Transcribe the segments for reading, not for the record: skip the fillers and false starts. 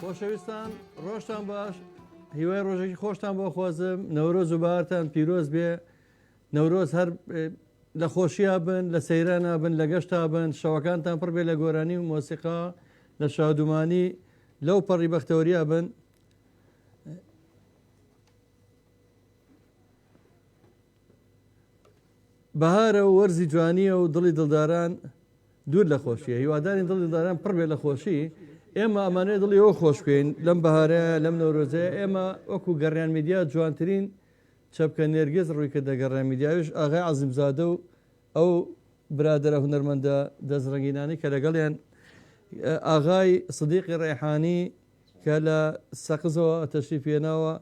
خۆشەویستان ڕۆژتان باش هیوای ڕۆژێکی خۆشتان بۆ خۆزم نەورۆز و بارتان پیرۆز بێ نەورۆز هەر لە خۆشییا بن لە سەیرانە بن لە گەشتا بن شەوەکانتان پڕ بێ لە گۆرانی و مۆسیقا لە شادومانی لەو پەڕی بەختەوەریا بن بەهارە و وەرزی جوانیە و دڵی دڵداران دوور لە خۆشیە هیواداری دڵی دڵداران پڕ بێ لە خۆشی ئێمە ئەمانەیە دڵی ئەوە خۆشکوین لەم بەهارە لەم نەورۆزەیە ئێمە وەکو گەڕیان میدیا جوانترین چەپکە نێرگێز ڕووی کە دەگەڕیان میدیاویش ئاغای عەزیمزادە و ئەو برادرە هونەرمەندە دەستڕەنگینانی کە لەگەڵیان ئاغای سدیقی ڕێحانی کە لە سەقزەوە تەشریف هێناوە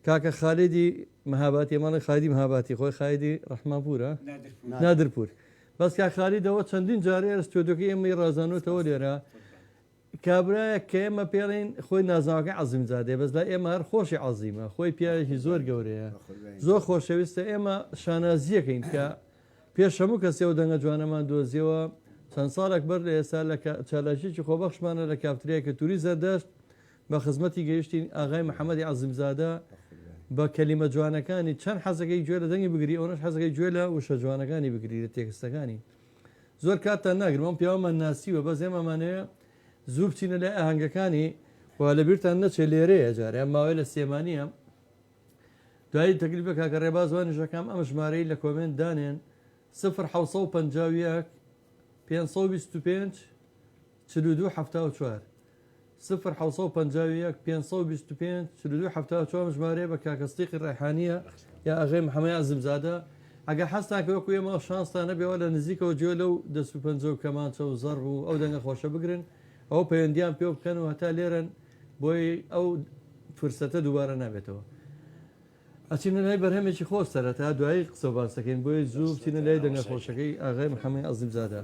کاکە خالیدی مەهاباتی ماڵی خالیدی مەهاباتی خۆی خالیدی ڕەحمانپورە نادرپور بەس کا خالیدەوە چەندین جارێ ستۆدیۆکەی ئێمەی ڕازانوتەوە لێرە کابراایە کە ئێمە پێڵین خۆی نازانەکە عەزیمزادێ بەس لە ئێمە هەر خۆشی عەزیمە خۆی پیاوێکی زۆر گەورەیە زۆر خۆشەویستە ئێمە شانازیەکەین کە پێش هەموو کەسێ و دەنگە جوانەمان دۆزیەوە چەند ساڵێک بەر لە ئێستا لە چالاکیی خۆبەخشمانە لە کافترەیە کە توری زەردەشت بە خزمەتی گەیشتین ئاغای محەممەدی عەزیمزادە بە کەلیمە جوانەکانی چەند حەزەکەی گوێ لە دەنگی بگری ئەوەش حەزەکەی گوێ لە وشە جوانەکانی بگری لە تێکستەکانی زۆر کاتتان ناگرم ئەم پیاوەمان ناسیوە بەس ئێمەمانەیە زوو بچینە لە ئاهەنگەکانی وا لە بیرتان نەچێ لێرەیە جارێ ئەم ماوەی لە سێمانیە دوایی تەکلیفە کاکە ڕێبازوانیشەکەم ئەم ژمارەی لە کۆمنت دانێن 1950 525 42 74 1950 525 42 74 ژمارەیە بە کاکەستیقی ڕێحانیە یا ئاغای محەممەد عەزیمزادە ئەگە حەستان کە وەکو ئێمە شانستان نەبێەوە لە نزیکەوە جوێ لەو دەست و پەنجە و کەمانچە و زەڕ و ئەو دەنگە خۆشە بگرن ئەو پەیوەندیان پێ بکەن و هەتا لێرن بۆی ئەو فرسەتە دووبارە نابێتەوە ئەچینە لای بەرهەمێکی خۆش سەرەتا دوایی قسە باسەکەین بۆی زوو بچینە لای دەنگە خۆشەکەی ئاغای محەممەد عەزیمزادە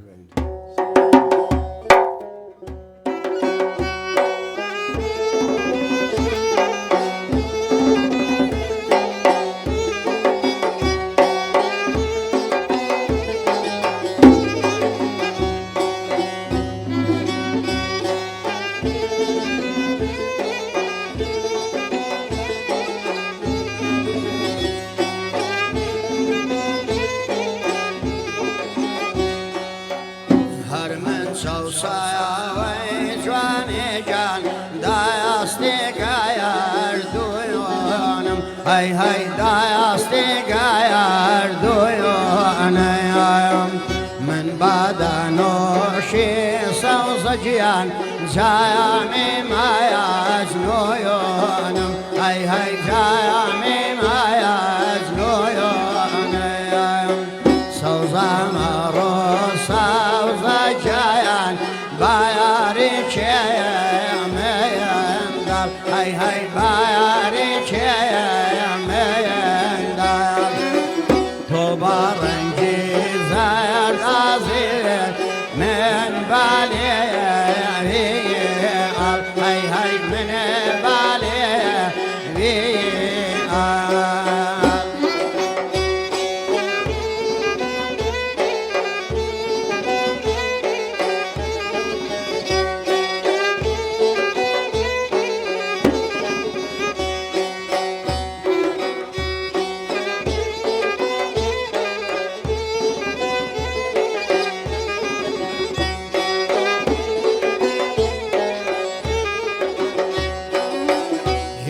هی هی دایستی گایر دویانم من بدنوشی سوزجیان جایمی مایز نویانم هی هی جایمی مایز نویانم سوزم رو سوزجیان بایاری چیم دل هی هی بایاری چیم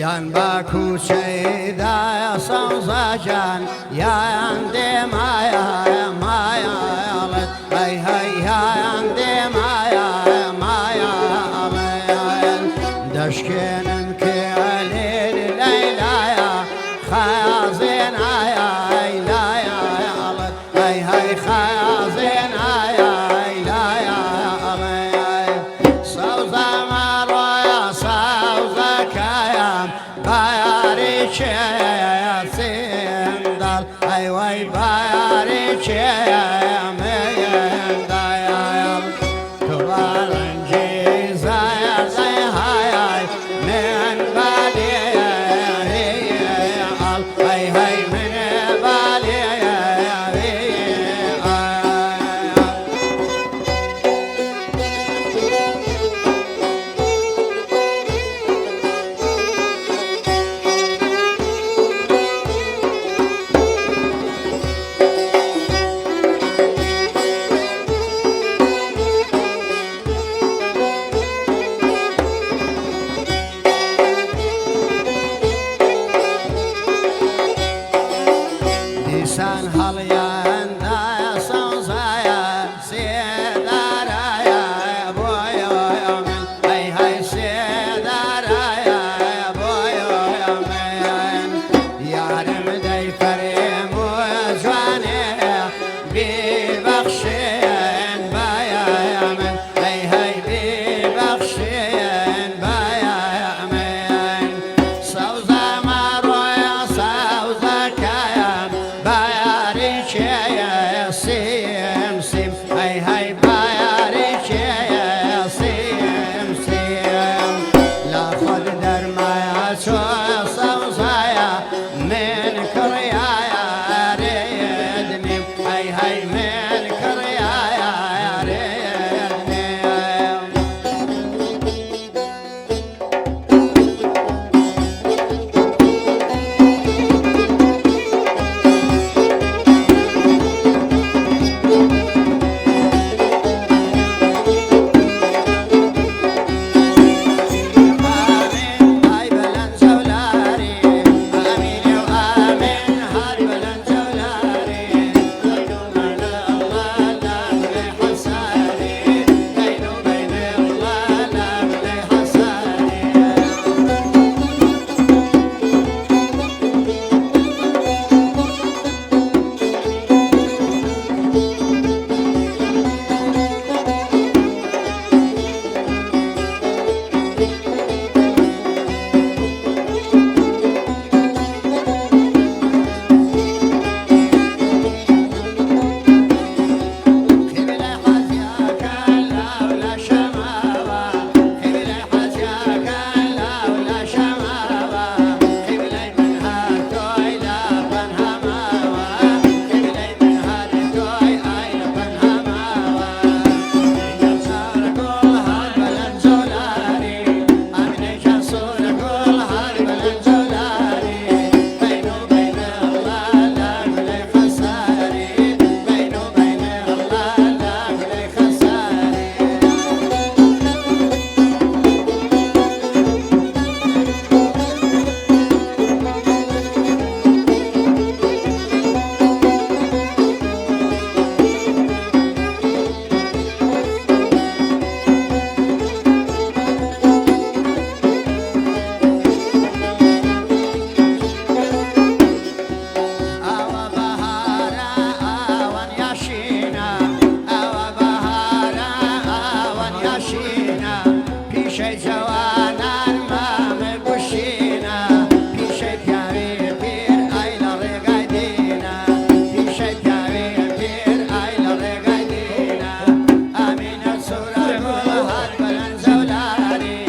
yan bakuşeyda ya savzacan yan de maya maya هاي خازن هاي لا يا صوزة مرويا صوزة كايا باياري شيا سندال هاي واي باياري شيا مين دايا تبالنجي زايا زي هاي من بالي هاي هاي من بالي لسان هاليان دا صوزايا سيدارايا بويا من هاي هاي سيدارايا بويا من يارم داي فريم وزواني ببخشين بايا من هاي هاي ببخشين بايا من صوزا مرويا صوزا كايا باياري شيا سيم سيم هاي هاي باياري شيا سيم سيم لا خد درمايا شو صوصايا من كريايا ريدني هاي هاي من كريايا ريدني آمين هاي بلن زولاري آمين يا آمين هاي بلن زولاري بينو بين الله لا بلي حساري بينو بين الله لا بلي حساري خبل حزياك لا ولا شماوة خبل حزياك لا ولا شماوة خبل من هاتوي لا بنهماوة خبل من هاتوي أي بنهماوة يجسر كل هاد بلن زولاري أمين يجسر كل هاد بلن زولاري بينو بين الله لا بلي خساري بينو بين الله لا بلي خساري أوا بهارا أوان ياشينا أوا بهارا أوان ياشينا بيشي جوانا ما مبوشينا بيشي بياري بير أيلا رقايدينا بيشي بياري بير أيلا رقايدينا أمين السورة كل هاد بلن زولاري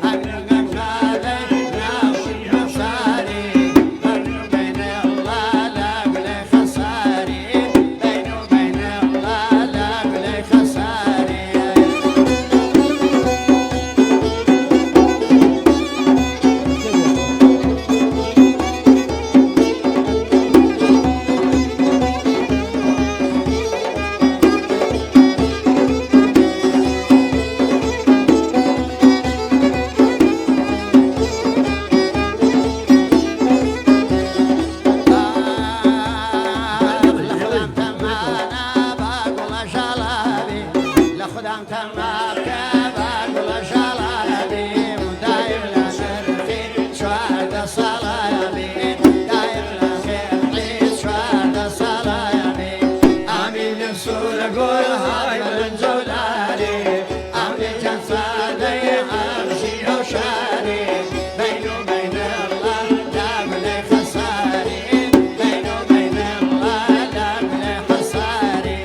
أمين قمشادي ناوي نصاري بينو بين الله لا بلي خساري بينو بين الله لا بلي خساري لخدام تمام كبار جلالي وداير لسرتي شوارد صلايبي داير لسرتي شوارد صلايبي السورة قول هاي بالجولاري أمي جنساني أمشي وشاري بيني وبين الله لا بلي خساري بيني وبين الله لا بلي خساري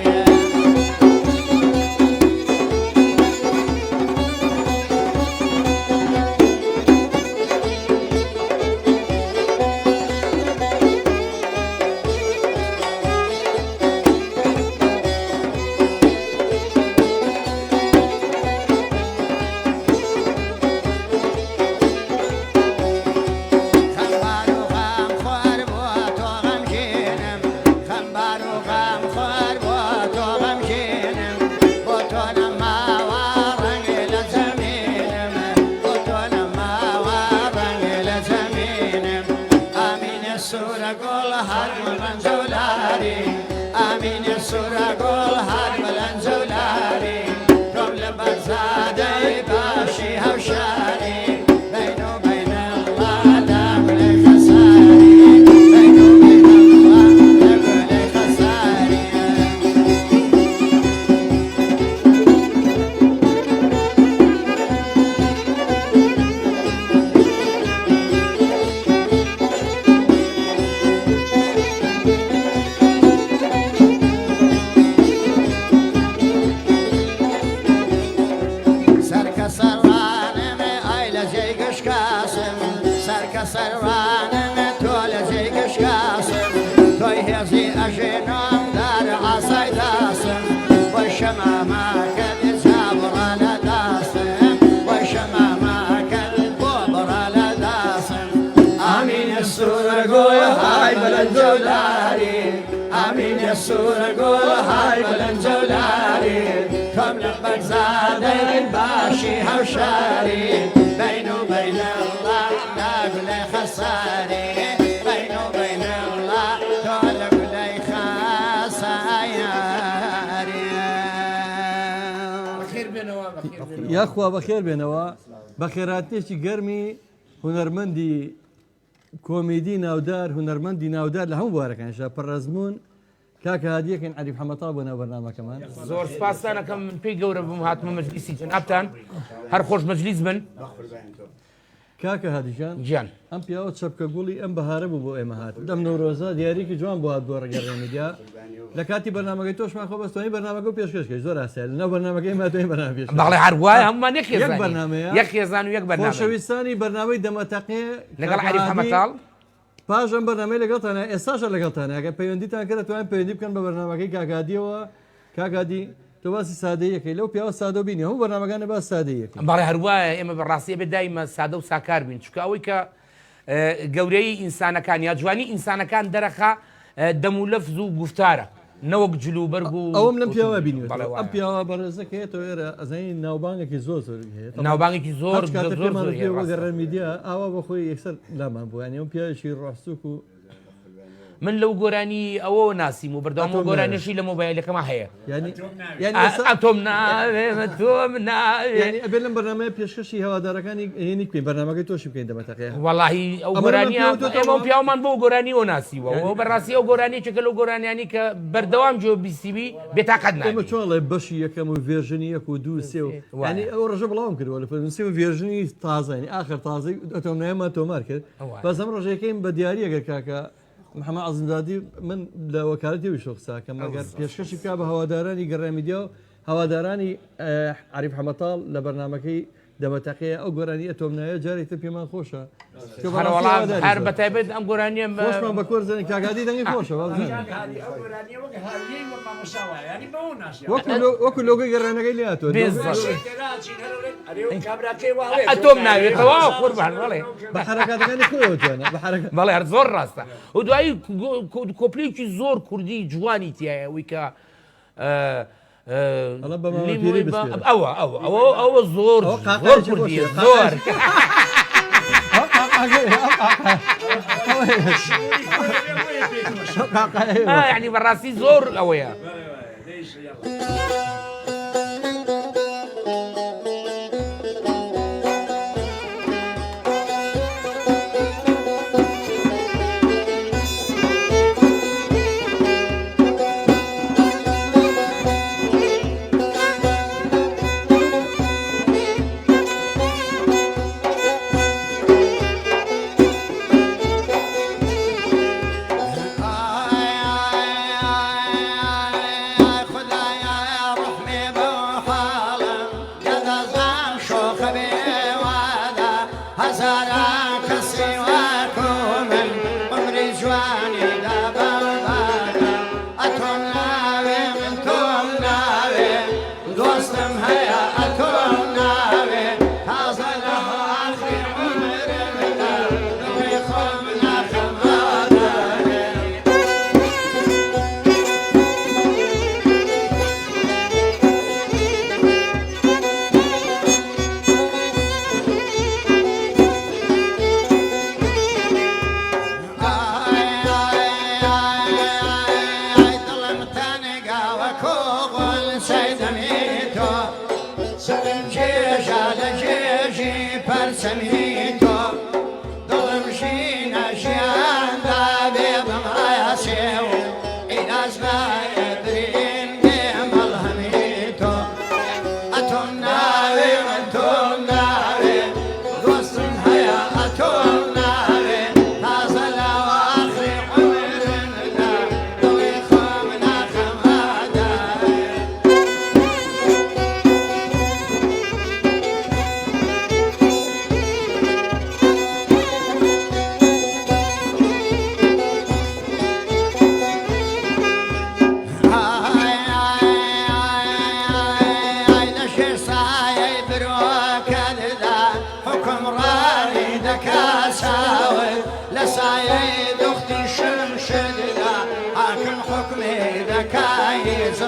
آمين السورة قول هاد بالانزولاري كل بزادي باشي هوشاري بينه وبين الله لا بلي خساري بينه وبين الله لا بلي خساري سروانم تول زیگش کاسم توی هزی اجنام در عصای داسم و شما ما کل زابر لداسم و شما ما کل بابر لداسم آمین السور قول هاي بلنجولاري آمین السور قول هاي بلنجولاري كم لبك زادي باشي هوشاري بينه وبين الله لا بلي خساري بينه وبين الله لا بلي خساري بخير بنوا یاخوا بەخێر بێنەوە بە خێراتێکی گەرمی هونەرمەندی کۆمیدی ناودار هونەرمەندی ناودار لە هەموو بوارەکانشا پڕەزمون کاکە هادیەکەن عەریف حەمەتاڵ بۆ ناو بەرنامەکەمان زۆر سپاسانەکەم من پێی گەورە بووم هاتمە مەجلیسی جەنابتان هەر خۆش مەجلیس بن کاکە هادیجان گیان ئەم پیاوە چەپکە گوڵی ئەم بەهارە بوو بۆ ئێمە هات دەم نەورۆزە دیارێکی جوان بۆ هات بۆ ڕێگەڕێمیدیا لە کاتی بەرنامەکەی تۆشمان خۆ بەستۆنی بەرنامەکە و پێشکەشکەی زۆر ئاسایە لەناو بەرنامەکەی ماتۆی بەرنامە پێش بەڵێ هەر وایە هەمومان یەک بەرنامەیە یەک خێزان و یەک بەرنامە خۆشەویستانی بەرنامەی دەمەتەقێ لەگەڵ عەریف حەمەتاڵ پاش ئەم بەرنامەی لەگەڵتانە ئێستاشە لەگەڵتانە ئەگە پەیوەندیتان کرد توانین پەیوەندی بکەن بە بەرنامەکەی کاکادیەوە کاکادی تۆ باسی سادەیەکەی لەو پیاوە سادە بینی هەموو بەرنامەکانە باس سادەیەکەی بەڵێ هەروایە ئێمە بەڕاستیە بێ دایمە سادە و ساکار بین چکە ئەوەی کە گەورەی ئینسانەکان یا جوانی ئینسانەکان دەرەخە دەم و لەفز و گفتارە نەوەک جلوبەرگ و ئەوم لەم پیاوە بینی ئەم پیاوە بەڕێزەکەێتەوە ئێرە ئەزانی ناوبانگێکی زۆر زۆر هەیە ناوبانگێکی زۆر گەڕە میدیا ئاوا بە خۆی یەکسەر لامان بوو ینی ئەم پیاوێکی ڕاستوک و من لەو گۆرانی ئەوە ناسیم و بەردەوام و گۆرانیشی لە مۆبایلەکەما هەیە ئەتۆم ناوێ تۆم ناوێ ئەبێ لەم بەرنامەیە پێشکەشی هەوادارەکانی هێنی بکەین بەرنامەکەی تۆشی بکەین دەمەتەقەیە وەڵاهی ئەو گۆرانیە ئێمە پیاومان بۆ گۆرانی ئەو ناسیوە ئەو بەڕاستی ئەو گۆرانی چکە لەو گۆرانیانی کە بەردەوام جۆ بیسیبی بێتاقەت ئێمە چۆڵێ بەشی یەکەم و ڤێژنی یەک و دوو سێ و ینی ئەو ڕژە بڵاوم کردوە لە فەرنووسی و ڤێژنی تازانی ئاخر تازەی ئەتۆم نایەمە تۆمار کرد بەس ئەم ڕۆژەکەیم بە دیاریەگەر کاکە محەممەد عەزیزادی من لە وەکالەتی شۆخساکەم مەگەر پێشکەشی بکا بە هەوادارانی گەڕێمیدیا و هەوادارانی عەریف حەمەتاڵ لە بەرنامەکەی دەمەتەقەیە ئەو گۆرانی ئەتۆمنایە جارێکتر پێمان خۆشە هەر بەتایبێت ئەم گۆرانیە خۆشمان بە کۆرزانانی کاگادی دەنگی خۆشە وەکو لۆگەی گەڕانەکەی لاتۆ ئەتۆم ناوێتەوە قوربان بەڵێ بە حرەکاتەکانی خۆیەوەتوانە بە حرەکات بەڵێ هەر زۆر ڕاستە و دوایی کۆپلێکی زۆر کوردی جوانی تایە ئەوەی کە ئەوە زۆر زۆر کوردیە زۆر یعنی بەڕاستی زۆر ئەوەیە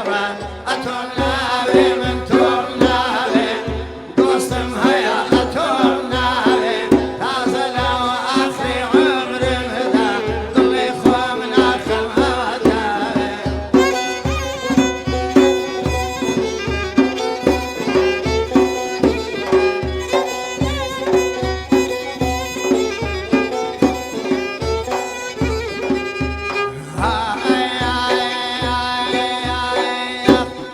زرا أتوناوي من توناوي دوستم هيا أتوناوي تازلا وآخر عمر مدى ضلي خوامنا خماتاوي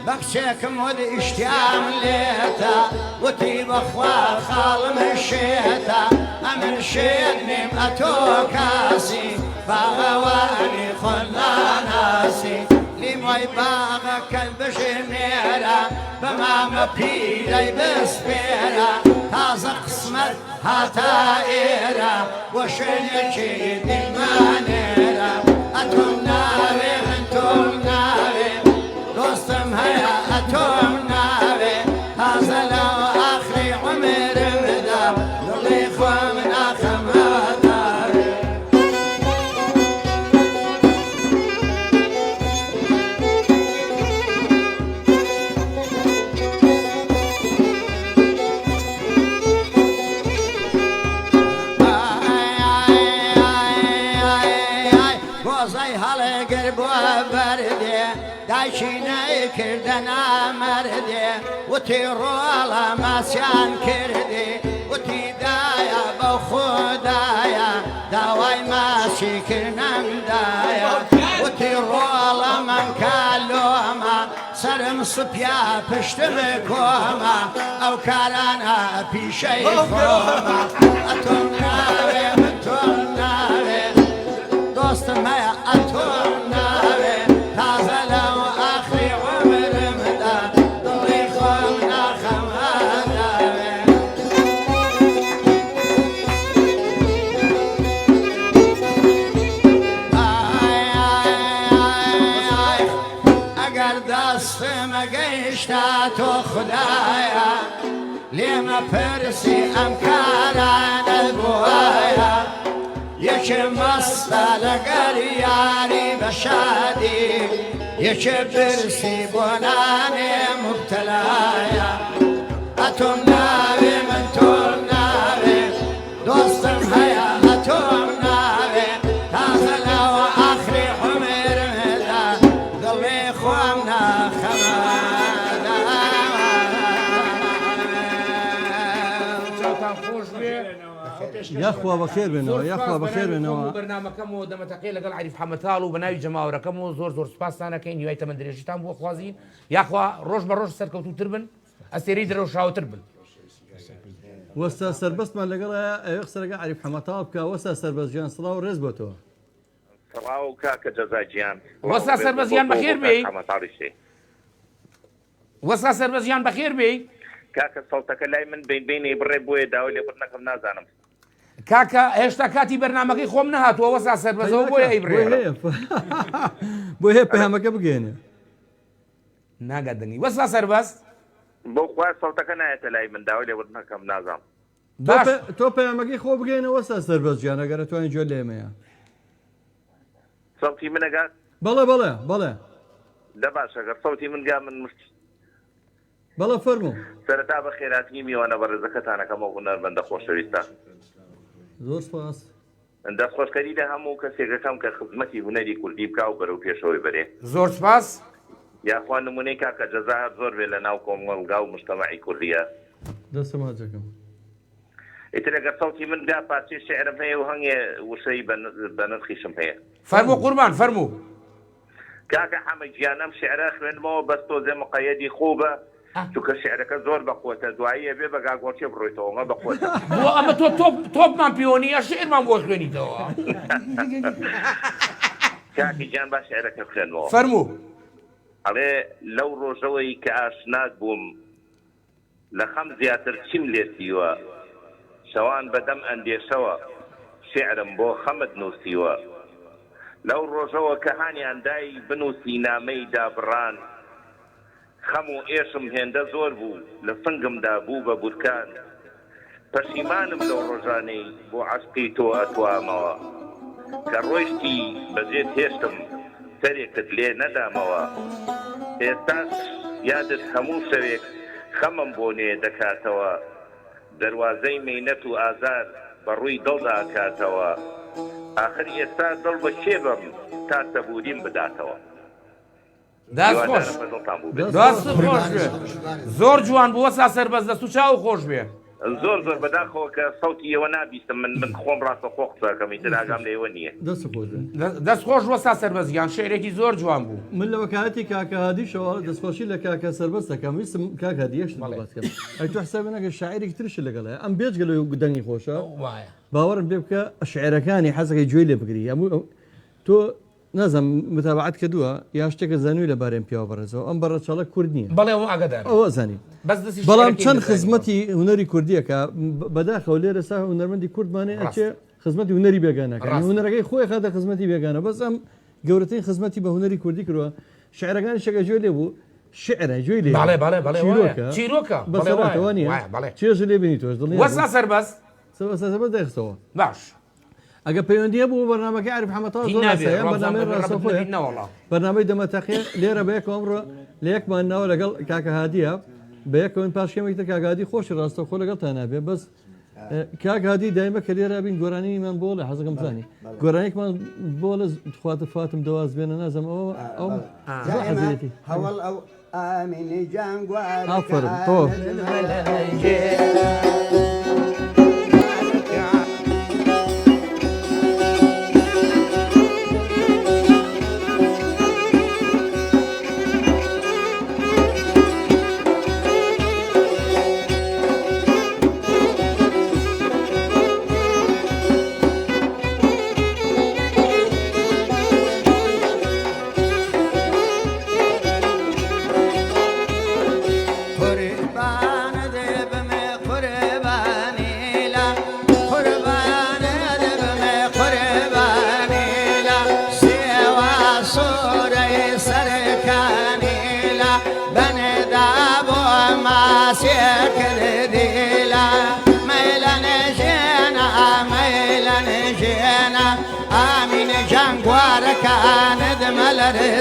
بخشيكم ودي اشتيام ليتا وتي بخوا خال مشيتا امن شيني اتو كاسي باغواني خلا ناسي لي موي باغا كلبش ميرا بما مبيلي بسبيرا تازا قسمت هاتا ايرا وشنكي دي مانيرا اتم ناوي انتم ناوي دوستم هيا أتوم ناوي هذا لو آخري عمر مدى ضلي خوامنا خماتاوي بوزي هلا قربوا بردي دايشيني كردنا مردي وتيرو على ماسيان كردي وتي دايا بخدايا داواي ماشي كرنم دايا وتيرو على من كالوما سرم صبيا پشتم كوما او كارانا بيشي خوما اتون ناوي اتون ناوي دوستم هيا اتون ناوي تازه لو آخری عمر مدى ضلي خوامنا خماتاوي اگر دستم گشتا تو خدایا لما پرسی امکاران البوایا یکی مستا لگر یاری بشادی یکی برسی بونانی مبتلایا اتم ناوی من تون ناوی دوستم هیا اتم ناوی تازه لو آخری عمر مدا ضلي خوامنا یاخوا بەخێر بێنەوە یاخوا بەخێر بێنەوە بەرنامەکەم و دەمەتەقی لەگەڵ عریف حەمەتاڵ و بەناوی جەماوەرەکەم و زۆر سوپاسانەکەین هیوای تەمەند درێژیتان بۆ خوازین یاخوا ڕۆژ بە ڕۆژ سەرکەوتوتر بن ئەستێرەی دەرەوشاوتر بن وەستا سەربەستمان لەگەڵە ئەوێ قسەرەکە عریف حەمەتاڵ بکە وەستا سەربەزیان سڵاو ڕێز بۆتەوە سڵاو کاکە جەزاجیان وەستا سەربەزیان بەخێر بێ وەستا سەربەزیان بەخێر بێ کاکە سەڵتەکە لای من بینی بڕێ بۆیە داوای لێبڕنەکەم نازانم کاکە هێشتا کاتی بەرنامەکەی خۆم نەهاتووە وەستا سەربەزەوە بۆیە ئەیبڕێ بۆ هەیە پەیامەکە بگەێنێ ناگەدنی وەستا سەربەز بۆ خوا سەڵتەکە نایەتە لای من داوای لێبڕنەکەم نازانم تۆ پەیامەکەی خۆ بگەێنە وەستا سەربەزیان ئەگەر توانین جۆ لێمەیە سەڵتی منەگات بەڵێ دە باشە گەر سەڵتی منگا من مشت بەڵێ فەرموو سەرەتا بە خێراتی میوانە بە ڕێزەکەتانەکەمە هونەرمەندە خۆشەویستان زۆر سپاس دەستخۆشکەری لە هەموو کەسێکەکەم کە خزمەتی هونەری کوردی بکا و بەرەو پێشەوەی بەرێ زۆر سپاس یاخوا نمونەی کاکە جەزاهەر زۆر بێ لە ناو کۆمەڵگا و مجتەمەعی کوردیە دەسەماجەکەم ئیتر ئەگەر سەڵتی منگا پارچەی شێعرم هەیە و هەنگێ وشەی بە نرخیشم هەیە فەرموو قوربان فەرموو کاکە حەمە گیانەم شێعرە خوێنمەوە بەس تۆزێ مقەیەدی خوبە چونکە شێعرەکە زۆر بەخۆتە دواییە بێ بە گاگۆرچێ بڕۆیتەوە ئەمە بەخۆتە بۆ ئەمە تۆ تۆپمان پیۆنیە شعرمان بۆ خوێنیتەوە کاکی گیان با شێعرەکە خوێنمەوە فەرموو ئەڵێ لەو ڕۆژەوەی کە ئاشنات بووم لە خەم زیاتر چیم لێسیوە شەوان بەدەم ئەندێشەوە شێعرم بۆ خەمت نووسیوە لەو ڕۆژەوە کە هانیان دای بنووسی نامەی دابڕان خەم و ئێشم هێندە زۆر بوو لە سنگمدا بوو بە بورکان پەشیمانم لەو ڕۆژانەی بۆ عەشقی تۆ ئەتوامەوە کە ڕۆیشتی بەجێ هێشتم سەرێکت لێ نەدامەوە ئێستاش یادت هەموو شەوێک خەمم بۆ نێ دەکاتەوە دەواازەی مینەت و ئازار بەڕووی دڵدا کاتەوە آخر ئێستا دڵ بە شێ بم تا سەبوریم بداتەوە دەست خۆش دەست خۆش بێ زۆر جوان بووە سا سەربەز دەست و چاو خۆش بێ زۆر زۆر بەداخەوە کە سەوتی ئێوە نابیستم من خۆم ڕاستە خۆ قسەکەمی تر ئاگام لێوە نییە دەست خۆش وە سا سەربەزیان شعرێکی زۆر جوان بوو من لە وەکاتی کاکە هادیشەوە دەستخۆشی لە کاکە سەربەست دەکەم ویستم کاک هادیەش بڵاتکەم ئەی تو حسابی نەکە شاعیرێکی ترش لەگەڵەیە ئەم بێجگەلە و دەنگی خۆشە باوەڕم پێ بکە شعرەکانی حەزەکەی گوێی لێ بگری هەموو تۆ نازم متابعات کردووە یا شتێکە زانووی لە بارێن پیاوە بەڕێزەوە ئەم بەڕەچەڵە کورد نییە بەڵێ ئاگدار ئەوە زانیم بەڵام چەند خزمەتی هوەری کوردیەکە بەداخەوە لێرە سا هوەرمەندی کوردمانێ ئەچێ خزمەتی هوەری بێگانەکە هوەرەکەی خۆی خاتە خزمەتی بێگانە بەس ئەم گەورەترین خزمەتی بە هوەری کوردی کردووە شعرەکانی شەکە گوێ لێ بوو شعرە گوێی لێ چیرۆکە چێژ لێ بینی تۆش دڵنیا وەسا سەربەز سەربەز دەخستەوە باش ئەگە پەیوەندیە بوو بەرنامەکە عارف حەمەتەوە بەرنامەی دەمەتەقیە لێرە بەیەک ئەمڕۆ لە یەکمان ناوە لەگەڵ کاکە هادیە بە یەکەوەن پاشکەمێکتە کاگادی خۆشی ڕاستە خۆ لەگەڵ تا نابێ بەس کاگادی دایمە کە لێرە بین گۆرانیمان بۆ لە حەزەکەم زانی گۆرانێکمان بۆ لە خواتە فاتم دەواز بێنە نازەم ئەو حەزێتی هەوڵ ئەو ئامینی جانگوار ئافرم تۆ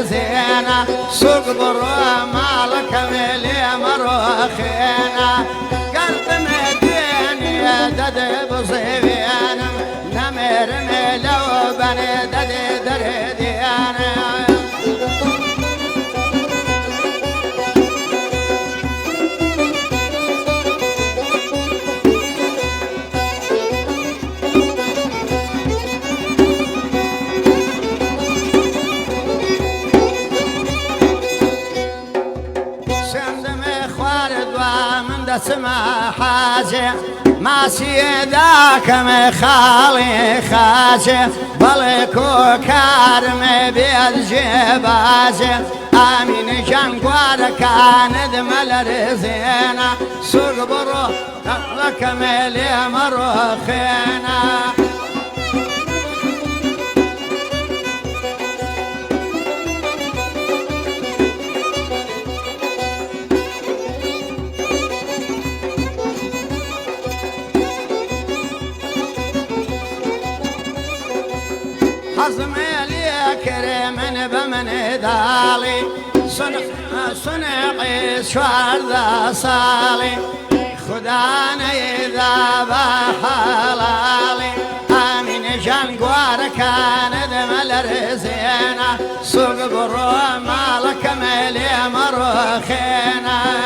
زينة سوق ضروا مالك ملي مروخينا قلب مديني دد بصيبينا نمر ملو بني دد درديانا اسمع حاجة ما سيداك مخالي خاجة بلكو كارم بالجباجة آمين جنقوار كان دمل رزينا سوق برو لك ملي مروخينا حزمي لي كريم بمن دالي صنعي شوار ذا صالي خدانا إذا بحلالي آمين جنقوار كان دمل رزينا سوق برو مالك ملي مروخينا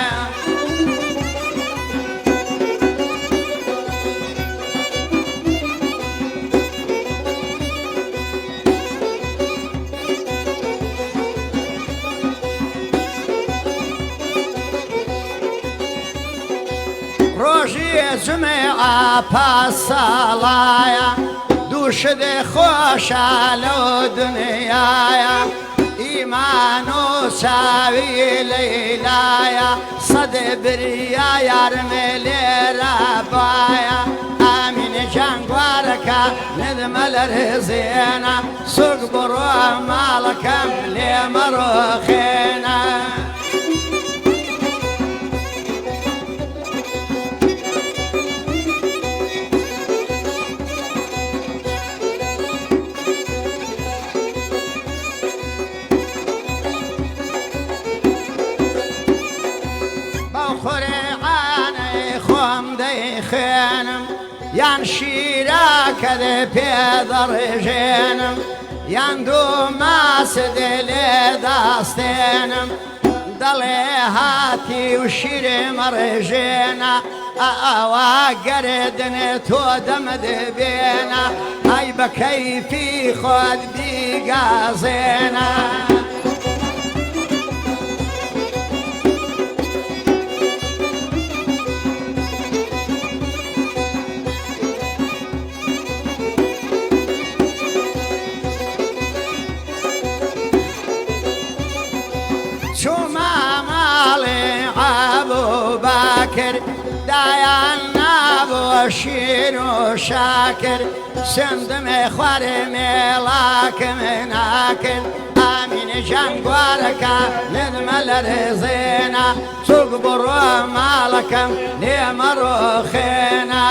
جمعة باسالايا دوش دي خوشا لو دنيايا إيمانو ساوي ليلايا صد بريا يرملي ربايا آمين جنقواركا ندم الرزينا سوق بروا مالكا لي مروخينا یان شیراکە پێدەڕێژێنم یان دوو ماسە لێ داستێنم دەڵێ هاتی و شیرم ڕێژێنە ئەوا گەرێدنێ تۆ دەمەدەبێنە ئای بە کەیفی خۆت بیگازێنە دایان نابۆ شیر و شاکر سندمێ خوارێ مێڵاکەم ناکرد ئامینە ژانگوارەکە لێمە لە ڕێزێنە چوک بڕۆ ماڵەکەم لێمە ڕۆخێنە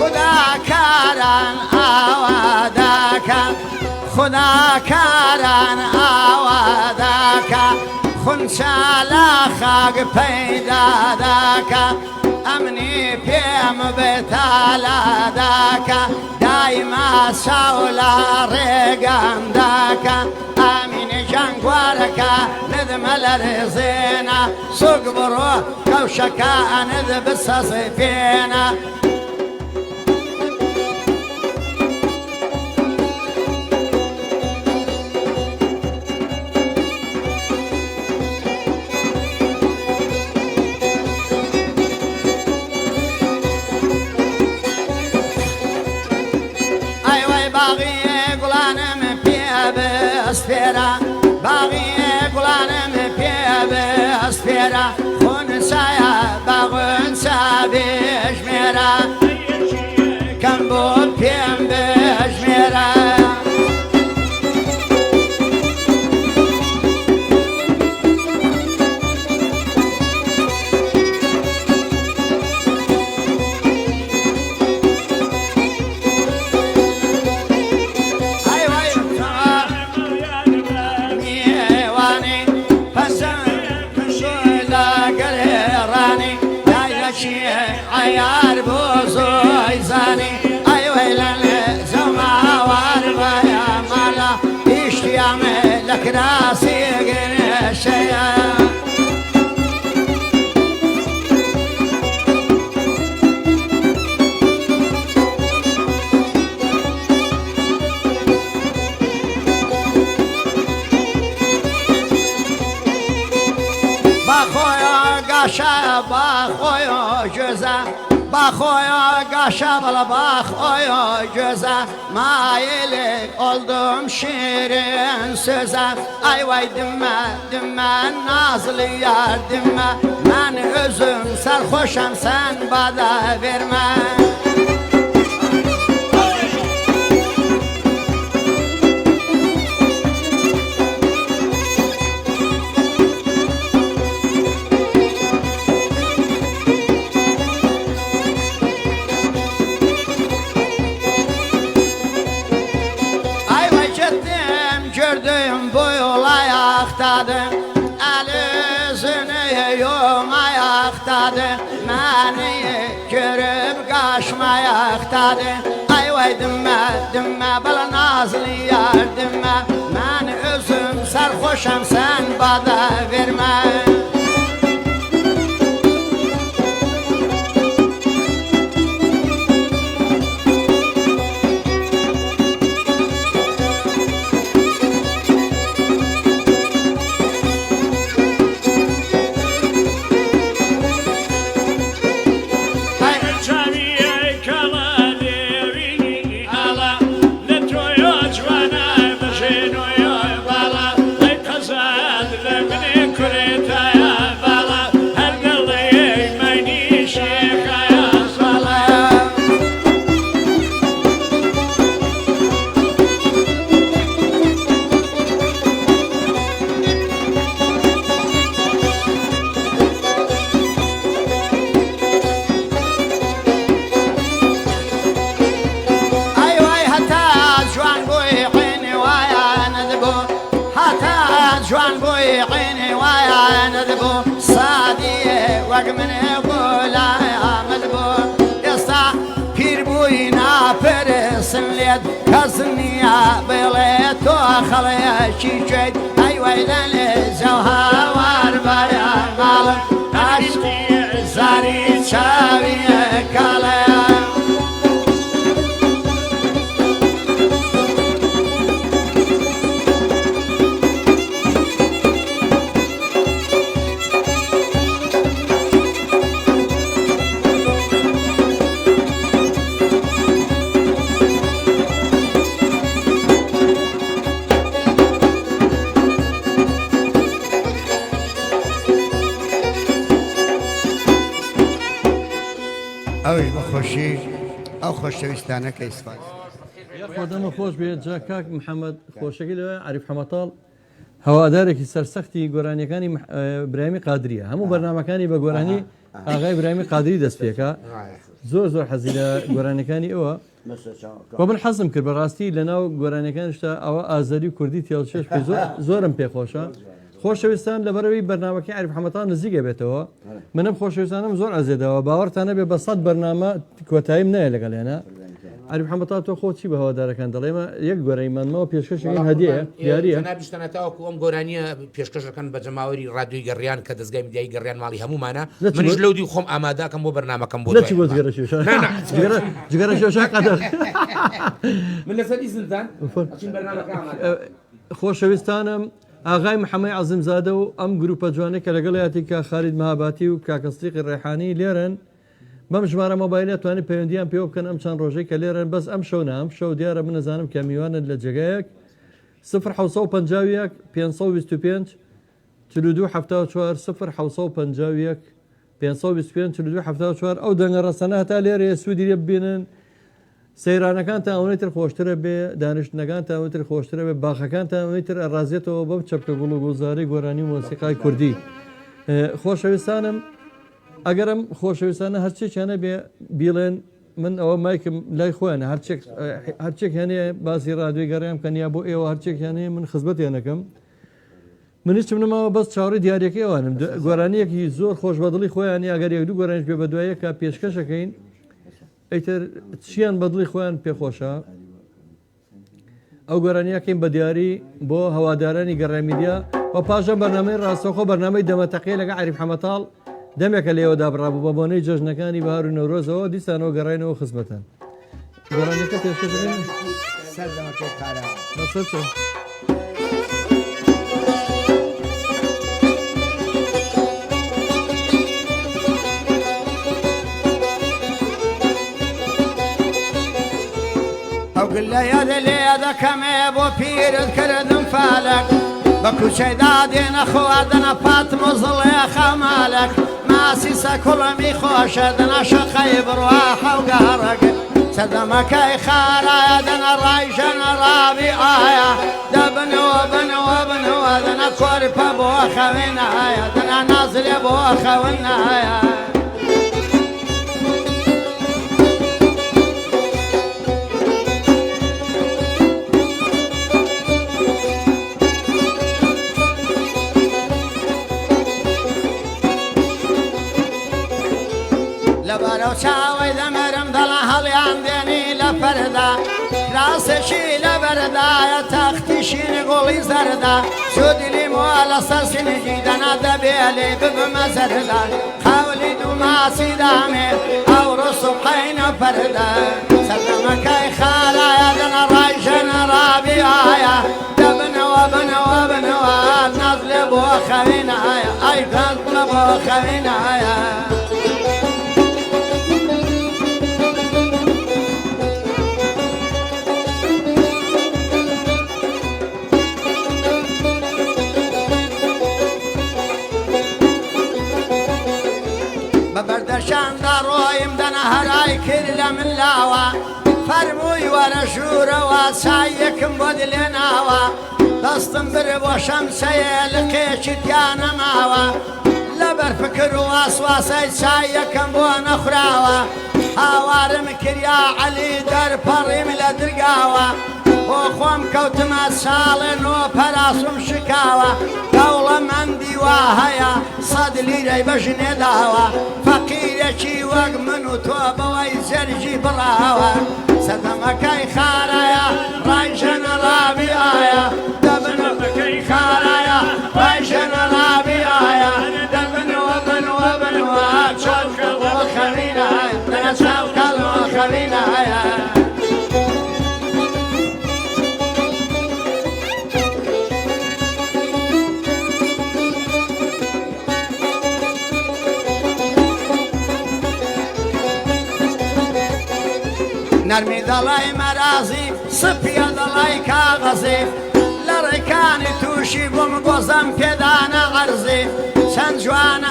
خداکاران ئاواداکە خداکاران ئاواداکە خونچالە خاک پەیداداکە ئەمنی پێم بێتالاداکە دایما چاوڵە ڕێگەمداکە ئامینە ژانگوارەکە لەدمە لە ڕێزێنە سوک بڕۆ کەوشەکانت بسەزێ پێنە باغی گلانم پێ بەسپێرە خونچایە باغونچە بێژمێرە کەم بۆ پێم بێژمێرە عیار بۆ زۆی زانی ئەیوەی لە زەماوار بەیە ماڵە ئیشتیامە لە کراسی گرێشەیە گاشە باخۆیۆ گوێزە باخۆیۆ گاشە بەڵە باخۆیۆ گوێزە مایلێ ئۆڵدم شیرین سێزە ئەیوای دمە دمە نازڵی یاردمە من ئۆزم سەرخۆشەم سەن بادە بێرمە مانی کرب گاشمایختاده ئەیوای دمە دمە بەڵە نازڵی یاردمە من ئۆزم سەرخۆشەم سەن بادە بێرمە Kureta بڵێ تۆ خەڵەیەکی کوێیت ئەی وەیلە لێزە و هاوار بەیان ماڵم عاشقی زاری چاویە کاڵەیە ئەوش بەخۆشی ئەو خۆشەویستانە کە ئیسفات خۆدەمە خۆش بێت جا کاک محەممەد خۆشەکەی لەوە عریف حەمەتاڵ هەوادارێکی سەرسەختی گۆرانیەکانی برامی قادریە هەموو بەرنمەکانی بە گۆرانی ئاغای برامی قادری دەست پێکە زۆر زۆر حەزی لە گۆرانەکانی ئەوە بۆ من حەزم کرد بەڕاستی لە ناو گۆرانەکانشتا ئەوە ئازاری و کوردی تێڵچێش پێ زۆرم پێخۆشە خۆشەویستان لەبەرەوەی بەرنمەکەی عریف حەمەتاڵ نزیکە بێتەوە منم خۆشەویستانم زۆر ئەزێدەوە باوەڕتانە بێ بە 100 بەرنامە کۆتاییم نایە لەگەڵێنە عریف حەمەتاڵ تۆ خۆچی بە هەوادارەکان دەڵێمە یەک گۆرەیمانمەوە پێشکەشەکەین هەدیە دیارە نابیشتانەتەوەکو ئەم گۆرانیە پێشکەشەکەن بە جەماوەری ڕادیۆی گەڕیان کە دەستگای میدیایی گەڕیان ماڵی هەمومانە منیش لەو دی خۆم ئامادەکەم بۆ بەرنمەکەم بۆ جگەرە شێشا قەدەر من لەسەری زندان خۆشەویستانم ئاغای محەممەد عەزیمزادە و ئەم گروپە جوانەی کە لەگەڵیاتی کە خالید مەهاباتی و کاکەستیقی ڕێحانی لێرن بەم ژمارە مۆبایلە توانانی پەیوەندیان پێوە بکەن ئەم چەند ڕۆژەی کە لێرن بەس ئەم شەو نام شەو دیارە من نەزانم کە میوانت لە جێگایەک 1950 525 42 74 1950 525 42 74 ئەو دەنگە ڕەسەنە هەتا لێرە سوودی لێ ببینن سەیرانەکان تا ئەوەیتر خۆشترە بێ دانیشتنەکان تا ئەوەتر خۆشترە بێ باخەکان تا ئەوەیتر ئەڕازێتەوە بەم چەپکە گوڵ و گوزاری گۆرانی مۆسیقای کوردی خۆشەویستانم ئەگەرم خۆشەویستانە هەرچێکیانە بێ بیڵێن من ئەوە مایکم لای خۆیانە هەرچێک هەنێ باسی ڕادوی گەڕیان کەنیا بۆ ئێوە هەرچێکیانەیە من خزمەتیانەکەم من هیچم نماوە بەس چاوەڕی دیارەکەی ئەوانم گۆرانیەکی زۆر خۆش بەدڵی خۆیان ئەگەر یەک دوو گۆرانیش بێ بە دوایە کە پێشکەشەکەین ئەیتر چیان بەدڵی خۆیان پێخۆشە ئەو گۆرانیەکەین بە دیاری بۆ هەوادارانی گەڕامیدیا و پاشە بەرنامەی ڕاستەوخۆ بەرنامەی دەمەتەقی لەگە عریف حەمەتاڵ دەمێکە لێەوە دابڕابوو بە بۆنەی جەژنەکانی بەهار و نەورۆزەوە دیسانەوە گەڕینەوە خزمەتەن گۆرانیەکە پێشکەشەکەین ئەو گلەیە لێ دەکەمێ بۆ پیرت کردم فالک بە کوچەیدا دێنە خواردنە پات مزڵێ خەمالک ماسی سەکوڵەمی خۆشە دەنە شەقەی بڕوا حەوگەڕەک سەردەمەکەی خارایە دەنە ڕایژەنە ڕاوی ئایا دەبنەوە بنەوە بنەوە دەنە کۆرپە بۆ خەوێنایە دەنە نازلێ بۆ خەونایە لەبەرەو چاوەی دەمەرم دەڵە هەڵیان دێنی لە پەردا کراسێکی لە بەردایە تەختیشینی گوڵی زەردا سوودیلیم وە لەسەر سینگی دەنا دەبێ لێ ببمە زەردا قەولی دوو ماسی دامێ ئەو ڕسوقەینە پەردا سەردەمەکەی خارایە دەنە ڕایژەنە ڕابی ئایا دەبنەوە بنەوە بنەوە ناز لێ بۆ خەوینایە ئەی گەڵ لە بۆ خەوینایە بەردەشاندا ڕۆیم دەنە هەرای کرد لە من لاوە فەرمووی وەرە ژوورەوە چایەکم بۆ دلێناوە دەستم بر بۆ شەمسەیە لقێکی تیانەماوە لەبەر فکر و واسواسەی چایەکەم بۆ نەخراوە هاوارم کریا عەلی دەرپەڕیم لە درگاوە بۆ خۆم کەوتمە ساڵێ نۆ پەراسم شکاوە دەوڵەمەندی وا هەیە سەد لیرەی بەژنێ داوە فەقیرێکی وەک من و تۆ بەوەی زەرجی بڕاوە سەدەمەکەی خارایە ڕایژەنە نەرمی دەڵای مەرازی سپیە دەڵای کاغەزی لە ڕێکانی تووشی بووم گۆزەم پێدانە عەرزی چەند جوانە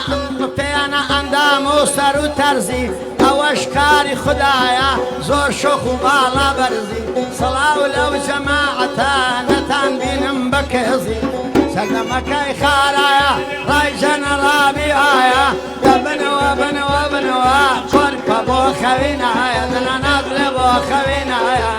پێیانە ئەندام و سەر و تەرزی ئەوەش کاری خوددایە زۆر شۆخ و باڵا بەرزی سەڵاو لەو جەماعەتە نەتان بینم بە کێزی سەردەمەکەی خارایە ڕای جەنەڕابی ئایا بنەوە بنەوە بنەوە قۆرپە بۆ خەوینایە دەنانات لێ بۆ خەوینایە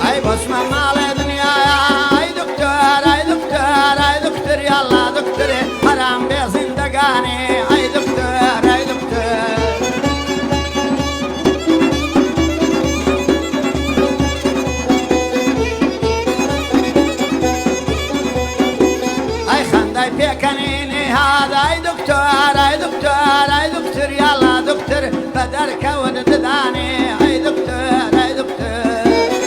ئەی بۆچمە ماڵێ دنیایە ئەی دکتۆر ئەی دکتۆر ئەی دکتۆر یاڵا دکتۆرێ هەرام بێ زیندەگانی ئەی دکتۆر ئەی دکتۆر پێکەنینی هادای دکتۆر ئەی دکتۆر ئەی دکتۆر یاڵا دکتۆر بە دەرکەوت ددانی ئەی دکتۆر ئەی دکتۆر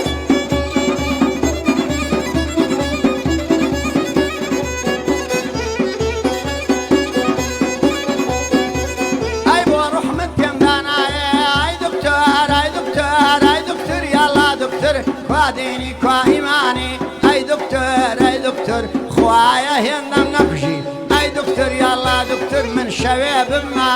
ئەی بۆ ڕوحمت پێم دانایە ئەی دکتۆر ئەی دکتۆر ئەی دکتۆر یاڵا دکتۆر کوا دینی کوا ئیمانی ئەی دکتۆر ئەی دکتۆر خوایە هێندەم نەبژی ئەی دکتۆر یاڵا دکتۆر من شەوێ بمە